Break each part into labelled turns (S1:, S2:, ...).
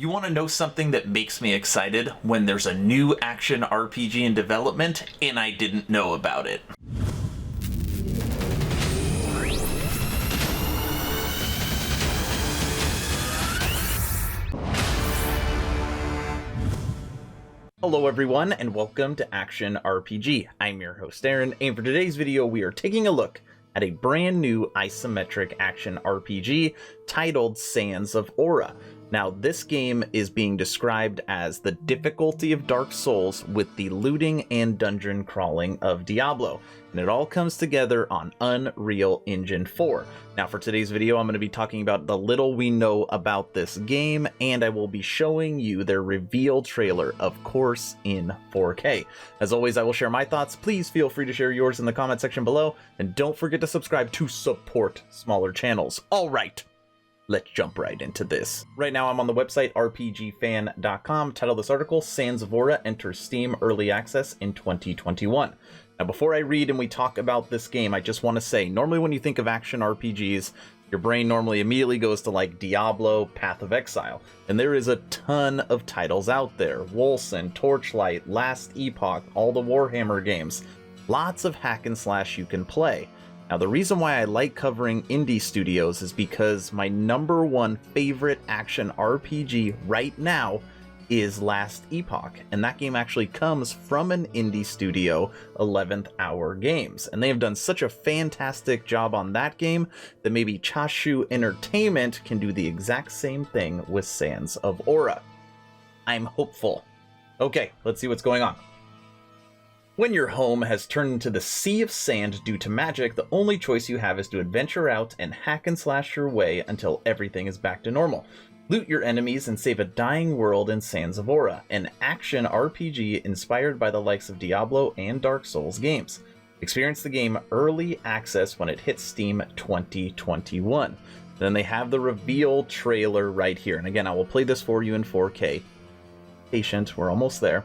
S1: You want to know something that makes me excited? When there's a new action RPG in development and I didn't know about it. Hello everyone and welcome to Action RPG. I'm your host Aaron, and for today's video we are taking a look at a brand new isometric action RPG titled Sands of Aura. Now, this game is being described as the difficulty of Dark Souls with the looting and dungeon crawling of Diablo, and it all comes together on Unreal Engine 4. Now, for today's video, I'm going to be talking about the little we know about this game, and I will be showing you their reveal trailer, of course, in 4K. As always, I will share my thoughts. Please feel free to share yours in the comment section below, and don't forget to subscribe to support smaller channels. All right. Let's jump right into this. Right now I'm on the website rpgfan.com. Title of this article, Sands of Aura enters Steam Early Access in 2021. Now before I read and we talk about this game, I just want to say, normally when you think of action RPGs, your brain normally immediately goes to like Diablo, Path of Exile. And there is a ton of titles out there. Wolcen, Torchlight, Last Epoch, all the Warhammer games. Lots of hack and slash you can play. Now, the reason why I like covering indie studios is because my number one favorite action RPG right now is Last Epoch, and that game actually comes from an indie studio, 11th Hour Games, and they have done such a fantastic job on that game that maybe Chashu Entertainment can do the exact same thing with Sands of Aura. I'm hopeful. Okay, let's see what's going on. When your home has turned into the sea of sand due to magic, the only choice you have is to adventure out and hack and slash your way until everything is back to normal. Loot your enemies and save a dying world in Sands of Aura, an action RPG inspired by the likes of Diablo and Dark Souls games. Experience the game early access when it hits Steam 2021. Then they have the reveal trailer right here. And again, I will play this for you in 4K. Patient, we're almost there.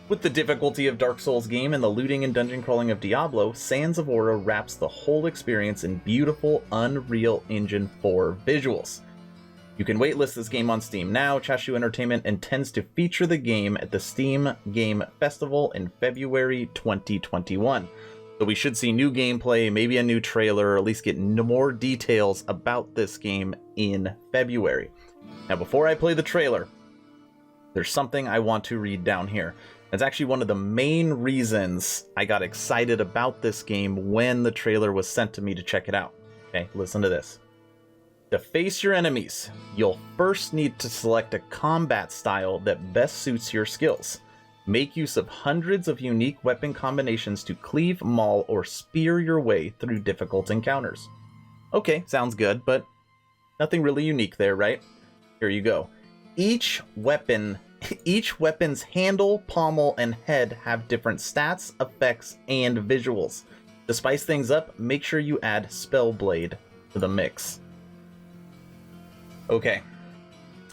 S1: With the difficulty of Dark Souls game and the looting and dungeon crawling of Diablo, Sands of Aura wraps the whole experience in beautiful Unreal Engine 4 visuals. You can waitlist this game on Steam now. Chashu Entertainment intends to feature the game at the Steam Game Festival in February 2021. So we should see new gameplay, maybe a new trailer, or at least get more details about this game in February. Now before I play the trailer, there's something I want to read down here. That's actually one of the main reasons I got excited about this game when the trailer was sent to me to check it out. Okay, listen to this. To face your enemies, you'll first need to select a combat style that best suits your skills. Make use of hundreds of unique weapon combinations to cleave, maul, or spear your way through difficult encounters. Okay, sounds good, but nothing really unique there, right? Here you go. Each weapon's handle, pommel, and head have different stats, effects, and visuals. To spice things up, make sure you add Spellblade to the mix. Okay,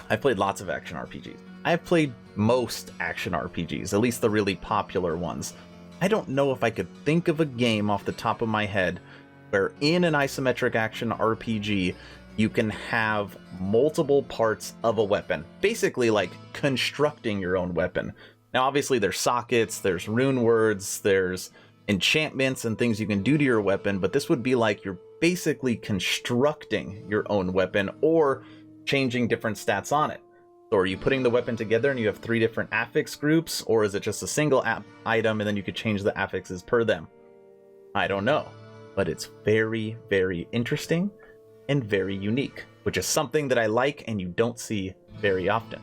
S1: I've played lots of action RPGs. I've played most action RPGs, at least the really popular ones. I don't know if I could think of a game off the top of my head where in an isometric action RPG, you can have multiple parts of a weapon, basically like constructing your own weapon. Now, obviously there's sockets, there's rune words, there's enchantments and things you can do to your weapon, but this would be like you're basically constructing your own weapon or changing different stats on it. So are you putting the weapon together and you have 3 different affix groups, or is it just a single item and then you could change the affixes per them? I don't know, but it's very, very interesting and very unique, which is something that I like and you don't see very often.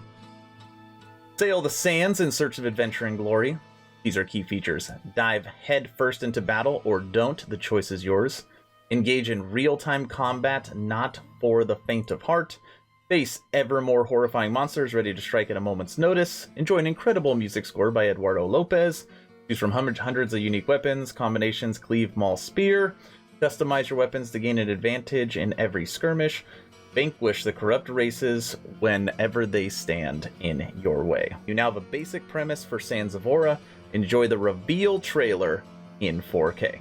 S1: Sail the sands in search of adventure and glory. These are key features. Dive head first into battle or don't, the choice is yours. Engage in real-time combat, not for the faint of heart. Face ever more horrifying monsters ready to strike at a moment's notice. Enjoy an incredible music score by Eduardo Lopez. Choose from hundreds of unique weapons, combinations, cleave, maul, spear. Customize your weapons to gain an advantage in every skirmish. Vanquish the corrupt races whenever they stand in your way. You now have a basic premise for Sands of Aura. Enjoy the reveal trailer in 4K.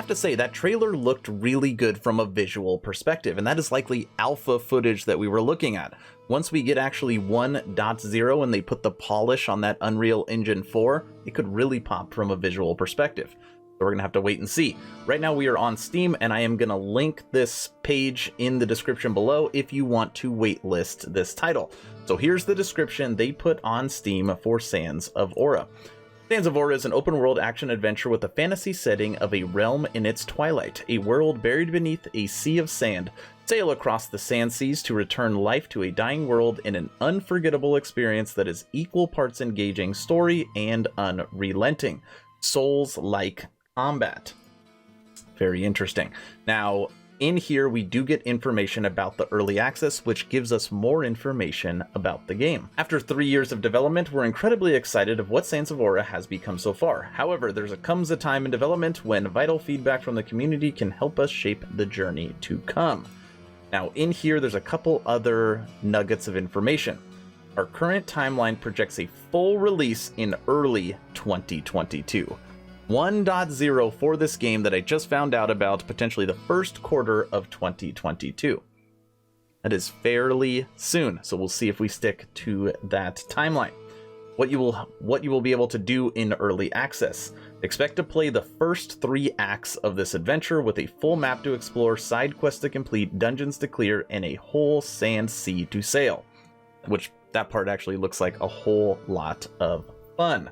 S1: have to say that trailer looked really good from a visual perspective, and that is likely alpha footage that we were looking at. Once we get actually 1.0 and they put the polish on that Unreal Engine 4, it could really pop from a visual perspective. So we're gonna have to wait and see. Right now we are on Steam, and I am gonna link this page in the description below if you want to waitlist this title. So here's the description they put on Steam for Sands of Aura. Sands of Aura is an open-world action-adventure with a fantasy setting of a realm in its twilight, a world buried beneath a sea of sand. Sail across the sandseas to return life to a dying world in an unforgettable experience that is equal parts engaging story and unrelenting. Souls-like combat. Very interesting. Now, in here, we do get information about the early access, which gives us more information about the game. After 3 years of development, we're incredibly excited of what Sands of Aura has become so far. However, comes a time in development when vital feedback from the community can help us shape the journey to come. Now, in here, there's a couple other nuggets of information. Our current timeline projects a full release in early 2022. 1.0 for this game that I just found out about, potentially the first quarter of 2022. That is fairly soon, so we'll see if we stick to that timeline. What you will be able to do in early access. Expect to play the first 3 acts of this adventure with a full map to explore, side quests to complete, dungeons to clear, and a whole sand sea to sail. Which, that part actually looks like a whole lot of fun.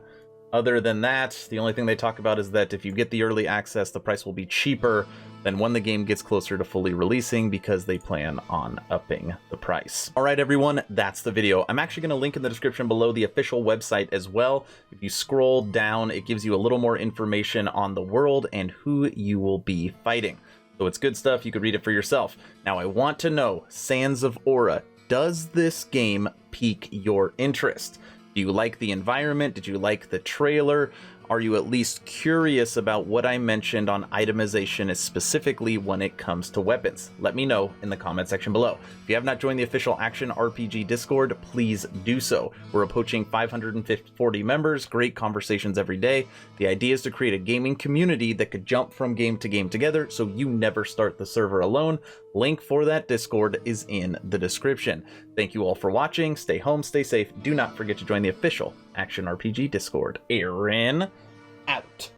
S1: Other than that, the only thing they talk about is that if you get the early access, the price will be cheaper than when the game gets closer to fully releasing because they plan on upping the price. All right, everyone, that's the video. I'm actually going to link in the description below the official website as well. If you scroll down, it gives you a little more information on the world and who you will be fighting. So it's good stuff. You could read it for yourself. Now, I want to know, Sands of Aura, does this game pique your interest? Do you like the environment? Did you like the trailer? Are you at least curious about what I mentioned on itemization, specifically when it comes to weapons? Let me know in the comment section below. If you have not joined the official Action RPG Discord, please do so. We're approaching 540 members, great conversations every day. The idea is to create a gaming community that could jump from game to game together so you never start the server alone. Link for that Discord is in the description. Thank you all for watching. Stay home, stay safe. Do not forget to join the official Action RPG Discord. Aaron out.